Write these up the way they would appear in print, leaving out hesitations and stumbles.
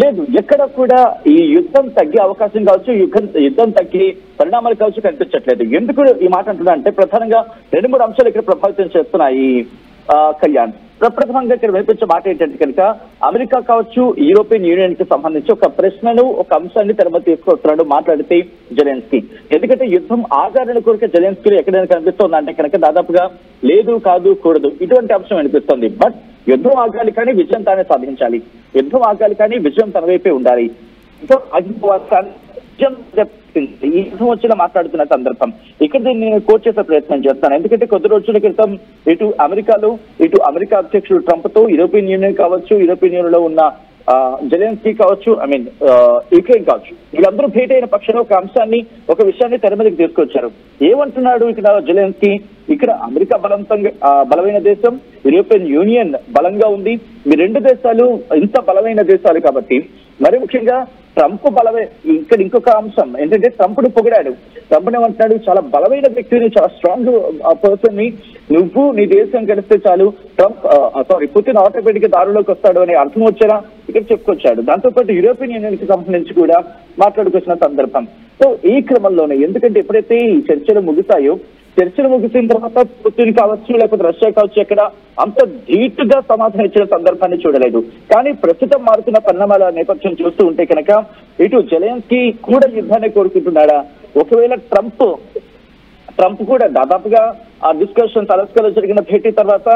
లేదు, ఎక్కడ కూడా ఈ యుద్ధం తగ్గే అవకాశం కావచ్చు, యుద్ధం తగ్గి పరిణామాలు కావచ్చు కనిపించట్లేదు. ఎందుకు ఈ మాట అంటున్నా అంటే ప్రధానంగా 2-3 అంశాలు ఇక్కడ ప్రభావితం చేస్తున్నాయి కళ్యాణ్. ప్రప్రథమంగా ఇక్కడ వినిపించే మాట ఏంటంటే కనుక అమెరికా కావచ్చు, యూరోపియన్ యూనియన్ కి సంబంధించి ఒక ప్రశ్నను, ఒక అంశాన్ని తెరమ తీసుకొస్తున్నాడు మాట్లాడితే జెలెన్స్కీ. ఎందుకంటే యుద్ధం ఆగాలని కోరిక జెలెన్స్కీలో ఎక్కడైనా కనిపిస్తుంది అంటే కనుక దాదాపుగా లేదు, కాదు, కూడదు ఇటువంటి అంశం అనిపిస్తుంది. బట్ యుద్ధం ఆగాలి కానీ విజయం తానే సాధించాలి, యుద్ధం ఆగాలి కానీ విజయం తన వైపే ఉండాలి. ఈ యుద్ధం వచ్చేలా మాట్లాడుతున్న సందర్భం ఇక్కడ దీన్ని నేను కోట్ చేసే ప్రయత్నం చేస్తాను. ఎందుకంటే కొద్ది రోజుల క్రితం ఇటు అమెరికా అధ్యక్షుడు ట్రంప్ తో యూరోపియన్ యూనియన్ కావచ్చు, యూరోపియన్ యూనియన్ లో ఉన్న జెలెన్స్కీ కావచ్చు, యుక్రెయిన్ కావచ్చు, వీళ్ళందరూ భేటీ అయిన పక్షంలో ఒక అంశాన్ని, ఒక విషయాన్ని తెర మీదకి తీసుకొచ్చారు. ఏమంటున్నాడు ఇక్కడ జెలెన్స్కీ? ఇక్కడ అమెరికా బలమైన దేశం, యూరోపియన్ యూనియన్ బలంగా ఉంది. మీ 2 దేశాలు ఇంత బలమైన దేశాలు కాబట్టి మరి ముఖ్యంగా ట్రంప్ బలమే. ఇక్కడ ఇంకొక అంశం ఏంటంటే ట్రంప్ను పొగిడాడు. ట్రంప్ ఏమంటున్నాడు? చాలా బలమైన వ్యక్తిని, చాలా స్ట్రాంగ్ పర్సన్ ని నువ్వు నీ దేశం కలిస్తే చాలు పుతిన్ ఆటోమేటిక్ గా దారిలోకి వస్తాడు అనే అర్థం వచ్చేలా ఇక్కడ చెప్పుకొచ్చాడు. దాంతోపాటు యూరోపియన్ యూనియన్ కి సంబంధించి కూడా మాట్లాడుకొచ్చిన సందర్భం. సో ఈ క్రమంలోనే ఎందుకంటే ఎప్పుడైతే ఈ చర్చలు ముగిసిన తర్వాత పుతిన్ కావచ్చు, లేకపోతే రష్యా కావచ్చు, ఎక్కడ అంత ధీటుగా సమాధానం ఇచ్చిన సందర్భాన్ని చూడలేదు. కానీ ప్రస్తుతం మారుతున్న పరిణామాల నేపథ్యం చూస్తూ ఉంటే కనుక ఇటు జెలెన్స్కీ కూడా యుద్ధాన్ని కోరుకుంటున్నాడా? ఒకవేళ ట్రంప్ కూడా దాదాపుగా ఆ డిస్కషన్స్ అలస్కాలో జరిగిన భేటీ తర్వాత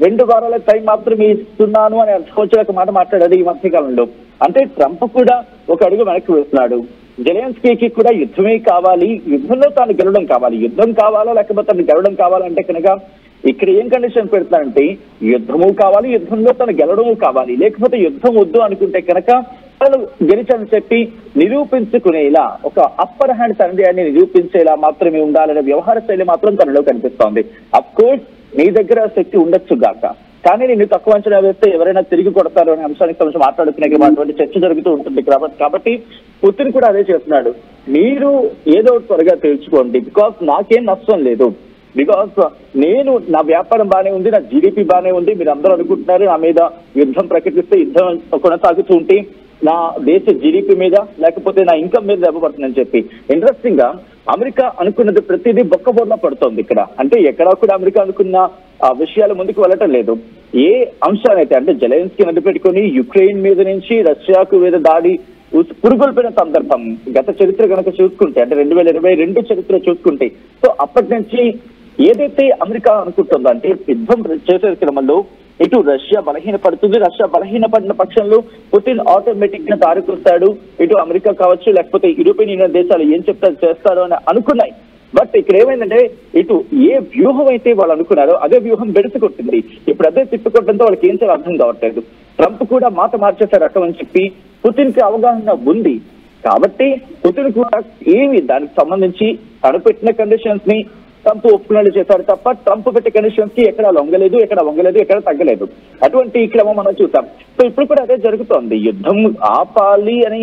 2 వారాల టైం మాత్రమే ఇస్తున్నాను అని అర్థం వచ్చే ఒక మాట మాట్లాడాడు ఈ మధ్యకాలంలో. అంటే ట్రంప్ కూడా ఒక అడుగు వెనక్కి వేస్తున్నాడు. జెలెన్స్కీకి కూడా యుద్ధమే కావాలి, యుద్ధంలో తాను గెలవడం కావాలి. యుద్ధం కావాలా లేకపోతే తను గెలవడం కావాలంటే కనుక ఇక్కడ ఏం కండిషన్ పెడతానంటే యుద్ధము కావాలి, యుద్ధంలో తను గెలవడము కావాలి. లేకపోతే యుద్ధం వద్దు అనుకుంటే కనుక తను గెలిచని చెప్పి నిరూపించుకునేలా, ఒక అప్పర్ హ్యాండ్ తండ్రి అని నిరూపించేలా మాత్రమే ఉండాలనే వ్యవహార శైలి మాత్రం తనలో కనిపిస్తోంది. అఫ్ కోర్స్ నీ దగ్గర శక్తి ఉండొచ్చు గాక, కానీ నిన్ను తక్కువ అంచనా వేస్తే ఎవరైనా తిరిగి కొడతారు అనే అంశానికి సంబంధించి మాట్లాడుకునే చర్చ జరుగుతూ ఉంటుంది. కాబట్టి పుతిన్ కూడా అదే చేస్తున్నాడు. మీరు ఏదో త్వరగా తెలుసుకోండి, బికాస్ నాకేం నష్టం లేదు, బికాస్ నా వ్యాపారం బానే ఉంది, నా జీడిపి బానే ఉంది. మీరు అందరూ అనుకుంటున్నారు నా మీద యుద్ధం ప్రకటిస్తే యుద్ధం కొనసాగుతూ ఉంటే నా దేశ జీడిపి మీద లేకపోతే నా ఇన్కమ్ మీద దెబ్బపడుతుందని చెప్పి. ఇంట్రెస్టింగ్ గా అమెరికా అనుకున్నది ప్రతిదీ బొక్కబోర్లా పడుతోంది ఇక్కడ. అంటే ఎక్కడా కూడా అమెరికా అనుకున్న విషయాలు ముందుకు వెళ్ళటం లేదు. ఏ అంశాలైతే అంటే జెలెన్స్కీ మీద పెట్టుకుని యుక్రెయిన్ మీద నుంచి రష్యాకు మీద దాడి పురుగొల్పిన సందర్భం గత చరిత్ర కనుక చూసుకుంటే, అంటే 2022 చరిత్ర చూసుకుంటే, సో అప్పటి నుంచి ఏదైతే అమెరికా అనుకుంటుందో అంటే యుద్ధం చేసే క్రమంలో ఇటు రష్యా బలహీనపడుతుంది, రష్యా బలహీనపడిన పక్షంలో పుతిన్ ఆటోమేటిక్ గా దారికొస్తాడు, ఇటు అమెరికా కావచ్చు లేకపోతే యూరోపియన్ యూనియన్ దేశాలు ఏం చెప్తారు చేస్తారు అని అనుకున్నాయి. బట్ ఇక్కడ ఏమైందంటే ఇటు ఏ వ్యూహం అయితే వాళ్ళు అనుకున్నారో అదే వ్యూహం బెడిసికొట్టింది. ఇప్పుడు అదే తిప్పుకోవడంతో వాళ్ళకి ఏం చేయాలో అర్థం కావట్లేదు. ట్రంప్ కూడా మాట మార్చేసే రకం అని చెప్పి పుతిన్ కి అవగాహన ఉంది. కాబట్టి పుతిన్ కూడా ఏమి దానికి సంబంధించి తను పెట్టిన కండిషన్స్ ని ట్రంప్ ఒప్పుకునేలా చేశారు తప్ప ట్రంప్ పెట్టే కండిషన్స్ కి ఎక్కడ లొంగలేదు, ఎక్కడ తగ్గలేదు. అటువంటి క్రమం మనం చూసాం. సో ఇప్పుడు కూడా అదే జరుగుతోంది. యుద్ధం ఆపాలి అని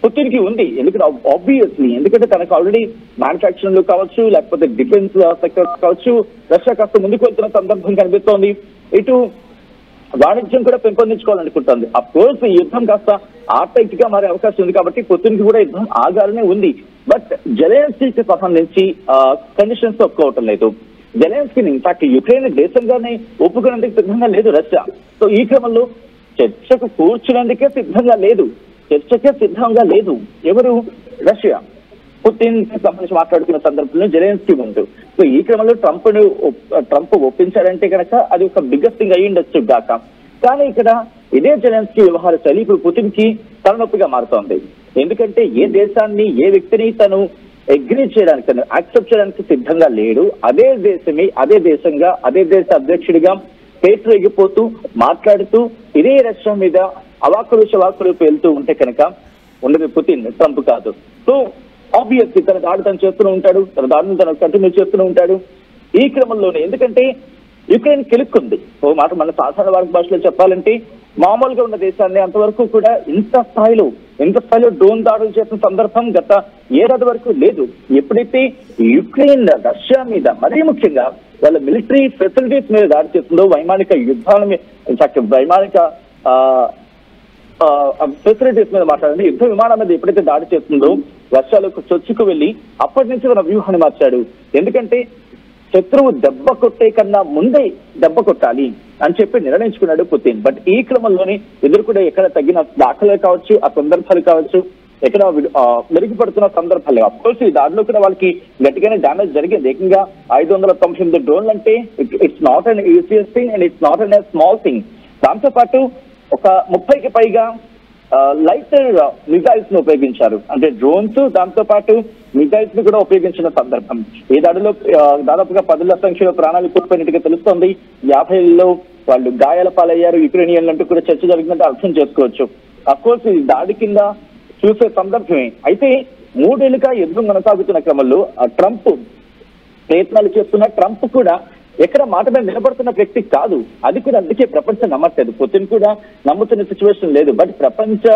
పుతిన్ కి ఉంది. ఎందుకంటే ఆబ్వియస్లీ ఎందుకంటే తనకు ఆల్రెడీ మ్యానుఫ్యాక్చరింగ్ లో కావచ్చు లేకపోతే డిఫెన్స్ సెక్టర్ కావచ్చు రష్యా కాస్త ముందుకు వెళ్తున్న సందర్భం కనిపిస్తోంది. ఇటు వాణిజ్యం కూడా పెంపొందించుకోవాలనుకుంటుంది. అఫ్ కోర్స్ ఈ యుద్ధం కాస్త ఆర్థికంగా మారే అవకాశం ఉంది కాబట్టి పుతిన్ కి కూడా యుద్ధం ఆగాలనే ఉంది. బట్ జెలెన్స్కీకి సంబంధించి కండిషన్స్ ఒప్పుకోవటం లేదు. జెలెన్స్కీని ఇన్ఫాక్ట్ యుక్రెయిన్ దేశంగానే ఒప్పుకునేందుకు సిద్ధంగా లేదు రష్యా. సో ఈ క్రమంలో చర్చకు కూర్చునేందుకే సిద్ధంగా లేదు ఎవరు? రష్యా. పుతిన్ సంబంధించి మాట్లాడుతున్న సందర్భంలో జెలెన్స్కీ ముందు. సో ఈ క్రమంలో ట్రంప్ ఒప్పించాడంటే కనుక అది ఒక బిగ్గెస్ట్ థింగ్ అయ్యి ఉండొచ్చు గాక. కానీ ఇక్కడ ఇదే జెలెన్స్కీ వ్యవహార శైలి ఇప్పుడు పుతిన్ కి తలనొప్పిగా మారుతోంది. ఎందుకంటే ఏ దేశాన్ని ఏ వ్యక్తిని తను అగ్రీ చేయడానికి తను యాక్సెప్ట్ చేయడానికి సిద్ధంగా లేడు. అదే దేశంగా అదే దేశ అధ్యక్షుడిగా పేట్లు ఎగిపోతూ మాట్లాడుతూ ఇదే రష్యా మీద అవాకులు పేలుతూ ఉంటే కనుక ఉండదు పుతిన్, ట్రంప్ కాదు. సో ఆబ్వియస్లీ తన దాడి తను చేస్తూనే ఉంటాడు, తన దాడిని తను కంటిన్యూ చేస్తూనే ఉంటాడు. ఈ క్రమంలోనే ఎందుకంటే యుక్రెయిన్ కెలుక్కుంది. ఓ మాట మన సాధారణ వారి భాషలో చెప్పాలంటే మామూలుగా ఉన్న దేశాన్ని అంతవరకు కూడా ఇంత స్థాయిలో డ్రోన్ దాడులు చేసిన సందర్భం గత ఏడాది వరకు లేదు. ఎప్పుడైతే యుక్రెయిన్ రష్యా మీద మరీ ముఖ్యంగా వాళ్ళ మిలిటరీ ఫెసిలిటీస్ మీద దాడి చేస్తుందో వైమానిక యుద్ధాల మీద వైమానిక ఫెసిలిటీస్ మీద మాట్లాడండి. యుద్ధ విమానం మీద ఎప్పుడైతే దాడి చేస్తుందో రష్యాలోకి చొచ్చుకు వెళ్లి అప్పటి నుంచి తన వ్యూహాన్ని మార్చాడు. ఎందుకంటే శత్రువు దెబ్బ కొట్టే కన్నా ముందే దెబ్బ కొట్టాలి అని చెప్పి నిర్ణయించుకున్నాడు పుతిన్. బట్ ఈ క్రమంలోనే ఎదుర్కొనే ఎక్కడ తగ్గిన దాఖలు కావచ్చు, ఆ సందర్భాలు కావచ్చు, ఎక్కడ మెరుగుపడుతున్న సందర్భాలు. అఫ్కోర్స్ ఈ దాడిలో కూడా వాళ్ళకి గట్టిగానే డ్యామేజ్ జరిగింది. ఏకంగా 598 డ్రోన్లు అంటే it's not an easiest thing and it's not an small thing. దాంతో పాటు ఒక 30కి పైగా లైటర్ మిజైల్స్ ను ఉపయోగించారు. అంటే డ్రోన్స్ దాంతో పాటు మిజైల్స్ ను కూడా ఉపయోగించిన సందర్భం. ఈ దాడిలో దాదాపుగా 10,00,000 సంఖ్యలో ప్రాణాలు కోల్పోయినట్టుగా తెలుస్తోంది. 50లో వాళ్ళు గాయాల పాలయ్యారు యుక్రెయినియన్లు అంటూ కూడా చర్చ జరిగిందంటే అర్థం చేసుకోవచ్చు. అఫ్కోర్స్ ఈ దాడి కింద చూసే సందర్భమే. అయితే 3 ఏళ్లుగా యుద్ధం కొనసాగుతున్న క్రమంలో ట్రంప్ ప్రయత్నాలు చేస్తున్న ట్రంప్ కూడా ఎక్కడ మాట మీద నిలబడుతున్న వ్యక్తి కాదు. అది కూడా అందుకే ప్రపంచం నమ్మట్లేదు. పుతిన్ కూడా నమ్ముతున్న సిచ్యువేషన్ లేదు. బట్ ప్రపంచ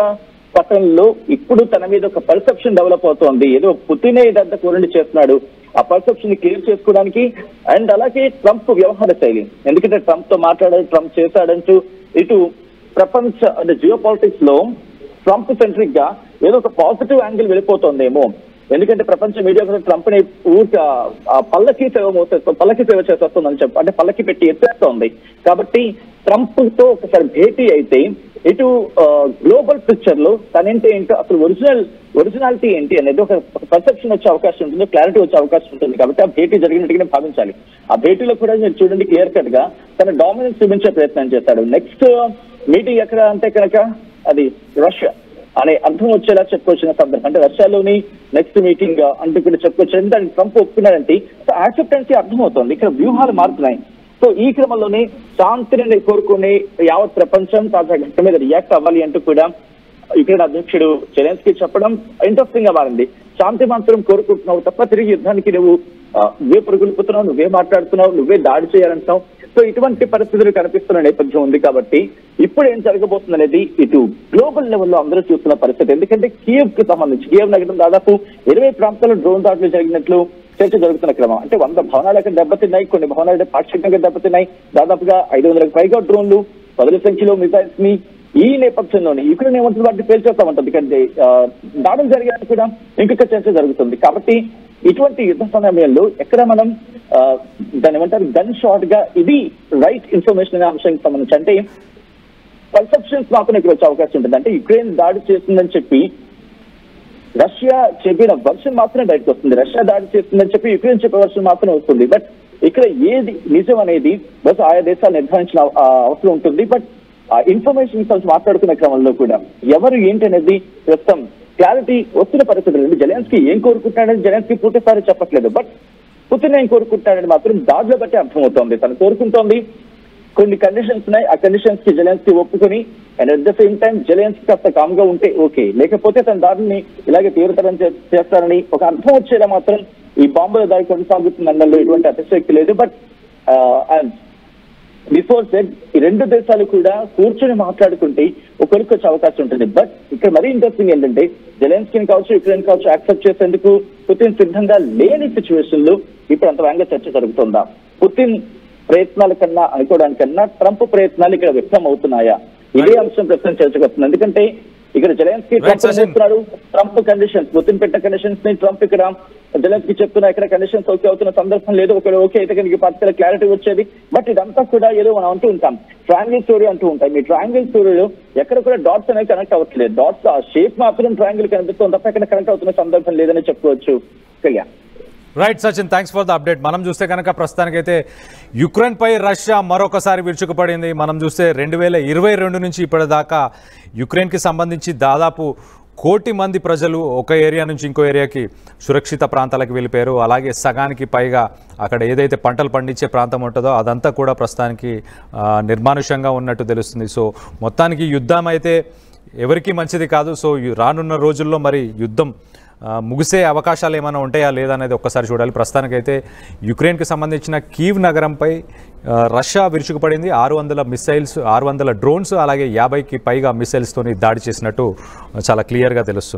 పట్టణంలో ఇప్పుడు తన మీద ఒక పర్సెప్షన్ డెవలప్ అవుతోంది. ఏదో పుతినే ఇదంతా కూరండి చేస్తున్నాడు, ఆ పర్సెప్షన్ ని క్లియర్ చేసుకోవడానికి. అండ్ అలాగే ట్రంప్ వ్యవహార శైలి, ఎందుకంటే ట్రంప్ తో మాట్లాడాడు, ట్రంప్ చేశాడంటూ ఇటు ప్రపంచ అంటే జియో పాలిటిక్స్ లో ట్రంప్ సెంట్రిక్ గా ఏదో ఒక పాజిటివ్ యాంగిల్ వెళ్ళిపోతుందేమో. ఎందుకంటే ప్రపంచ మీడియా కూడా ట్రంప్ ని పల్లకి సేవ చేసేస్తుందని చెప్పి అంటే పల్లకి పెట్టి ఎత్తేస్తోంది. కాబట్టి ట్రంప్ తో ఒకసారి భేటీ అయితే ఇటు గ్లోబల్ పిక్చర్ లో తనేంటి ఏంటో అసలు ఒరిజినాలిటీ ఏంటి అనేది ఒక పర్సెప్షన్ వచ్చే అవకాశం ఉంటుంది, క్లారిటీ వచ్చే అవకాశం ఉంటుంది. కాబట్టి ఆ భేటీ జరిగినట్టుగానే భావించాలి. ఆ భేటీలో కూడా మీరు చూడండి క్లియర్ కట్ గా తన డామినెన్స్ చూపించే ప్రయత్నం చేస్తాడు. నెక్స్ట్ మీటింగ్ ఎక్కడ అంటే కనుక అది రష్యా అనే అర్థం వచ్చేలా చెప్పుకొచ్చిన సందర్భం. అంటే రష్యాలోని నెక్స్ట్ మీటింగ్ అంటూ కూడా చెప్పుకొచ్చారు. దానికి ట్రంప్ ఒప్పుకున్నాడంటే యాక్సెప్టెన్సీ అర్థమవుతోంది. ఇక్కడ వ్యూహాలు మారుతున్నాయి. సో ఈ క్రమంలోనే శాంతిని కోరుకునే యావత్ ప్రపంచం తాజాగా మీద రియాక్ట్ అవ్వాలి అంటూ కూడా యుక్రెయిన్ అధ్యక్షుడు జెలెన్స్కీ చెప్పడం ఇంట్రెస్టింగ్ గా మారింది. శాంతి మాత్రం కోరుకుంటున్నావు తప్ప తిరిగి యుద్ధానికి నువ్వే పురుగులుపుతున్నావు, నువ్వే మాట్లాడుతున్నావు, నువ్వే దాడి చేయాలంటున్నావు. సో ఇటువంటి పరిస్థితులు కనిపిస్తున్న నేపథ్యం ఉంది. కాబట్టి ఇప్పుడు ఏం జరగబోతుంది అనేది ఇటు గ్లోబల్ లెవెల్లో అందరూ చూస్తున్న పరిస్థితి. ఎందుకంటే కియవ్ కి సంబంధించి కియవ్ నగరం దాదాపు 20 ప్రాంతాల్లో డ్రోన్ దాడులు జరిగినట్లు చర్చ జరుగుతున్న క్రమం. అంటే 100 భవనాలకు దెబ్బతిన్నాయి, కొన్ని భవనాలు పాక్షికంగా దెబ్బతిన్నాయి. దాదాపుగా 500కు పైగా డ్రోన్లు, 10,000 సంఖ్యలో మిసైల్స్ ని ఈ నేపథ్యంలోనే యుక్రెయిన్ ఏమంటుంది వాటిని పేల్చేస్తామంటుంది. ఎందుకంటే దాడులు జరిగేది కూడా ఇంకొక చర్చ జరుగుతుంది. కాబట్టి ఇటువంటి యుద్ధ సమయంలో ఎక్కడ మనం దాన్ని ఏమంటారు గన్ షాట్ గా ఇది రైట్ ఇన్ఫర్మేషన్ అనే అంశానికి సంబంధించి అంటే పర్సెప్షన్స్ మాత్రం ఇక్కడ వచ్చే అవకాశం ఉంటుంది. అంటే యుక్రెయిన్ దాడి చేస్తుందని చెప్పి రష్యా చెప్పిన వర్షన్ మాత్రమే బయటకు వస్తుంది, రష్యా దాడి చేస్తుందని చెప్పి యుక్రెయిన్ చెప్పే వర్షన్ మాత్రమే వస్తుంది. బట్ ఇక్కడ ఏది నిజం అనేది బస్ ఆయా దేశాలు నిర్ధారించిన అవసరం ఉంటుంది. బట్ ఆ ఇన్ఫర్మేషన్ గురించి మాట్లాడుకునే క్రమంలో కూడా ఎవరు ఏంటి అనేది ప్రస్తుతం క్లారిటీ వస్తున్న పరిస్థితులు. జెలెన్స్కీ ఏం కోరుకుంటున్నాడని జెలెన్స్కీ పూర్తిసారి చెప్పట్లేదు. బట్ పుతిన్ ఏం కోరుకుంటున్నాడని మాత్రం దాడిలో బట్టి అర్థమవుతోంది. తను కోరుకుంటోంది కొన్ని కండిషన్స్ ఉన్నాయి, ఆ కండిషన్స్ కి జెలెన్స్కీ ఒప్పుకొని and at the same time Zelensky కాస్త కామ్ గా ఉంటే ఓకే, లేకపోతే తన దాడిని ఇలాగే తీవ్రతరం చేస్తారని ఒక అర్థం వచ్చేలా మాత్రం ఈ బాంబుల దాడి కొనసాగుతుంది అనడంలో ఎటువంటి అతిశక్తి లేదు. బట్ బిఫోర్ సెడ్ ఈ 2 దేశాలు కూడా కూర్చొని మాట్లాడుకుంటే ఒకరికి వచ్చే అవకాశం ఉంటుంది. బట్ ఇక్కడ మరీ ఇంట్రెస్టింగ్ ఏంటంటే జెలెన్స్కీని కావచ్చు, యుక్రెయిన్ కావచ్చు యాక్సెప్ట్ చేసేందుకు పుతిన్ సిద్ధంగా లేని సిచ్యువేషన్ లో ఇప్పుడు అంత వేగంగా చర్చ జరుగుతుందా? పుతిన్ ప్రయత్నాల కన్నా అనుకోవడానికన్నా ట్రంప్ ప్రయత్నాలు ఇక్కడ వ్యక్తం అవుతున్నాయా? ఇదే అంశం ప్రస్తుతం చర్చకు వస్తుంది. ఎందుకంటే ఇక్కడ జెలెన్స్కీ ట్రంప్ చెప్తున్నాడు, ట్రంప్ కండిషన్స్ పుతిన్ పెట్టిన కండిషన్స్ ని ట్రంప్ ఇక్కడ జెలెన్స్కీ చెప్తున్నా ఇక్కడ కండిషన్స్ ఓకే అవుతున్న సందర్భం లేదు. ఒకవేళ ఓకే అయితే కనుక పార్టీల క్లారిటీ వచ్చేది. బట్ ఇదంతా కూడా ఏదో మనం అంటూ ఉంటాం ట్రయాంగిల్ స్టోరీ అంటూ ఉంటాం. మీ ట్రయాంగిల్ స్టోరీలో ఎక్కడ కూడా డాట్స్ అనేవి కనెక్ట్ అవ్వట్లేదు. డాట్స్ ఆ షేప్ మాత్రం ట్రయాంగిల్ కనిపిస్తుంది తప్ప ఎక్కడ కనెక్ట్ అవుతున్న సందర్భం లేదని చెప్పుకోవచ్చు. Right Sachin, thanks for the update. మనం చూస్తే కనుక ప్రస్తుతానికైతే యుక్రెయిన్ పై రష్యా మరొకసారి విరుచుకుపడింది. మనం చూస్తే 2022 నుంచి ఇప్పటిదాకా యుక్రెయిన్కి సంబంధించి దాదాపు 1 కోటి మంది ప్రజలు ఒక ఏరియా నుంచి ఇంకో ఏరియాకి సురక్షిత ప్రాంతాలకు వెళ్ళిపోయారు. అలాగే సగానికి పైగా అక్కడ ఏదైతే పంటలు పండించే ప్రాంతం ఉంటుందో అదంతా కూడా ప్రస్తుతానికి నిర్మానుష్యంగా ఉన్నట్టు తెలుస్తుంది. సో మొత్తానికి యుద్ధం అయితే ఎవరికీ మంచిది కాదు. సో రానున్న రోజుల్లో మరి యుద్ధం ముగిసే అవకాశాలు ఏమైనా ఉంటాయా లేదా అనేది ఒక్కసారి చూడాలి. ప్రస్తుతానికైతే యుక్రెయిన్కి సంబంధించిన కీవ్ నగరంపై రష్యా విరుచుకుపడింది. 600 మిసైల్స్, 600 డ్రోన్స్, అలాగే 50కి పైగా మిసైల్స్తోని దాడి చేసినట్టు చాలా క్లియర్గా తెలుస్తుంది.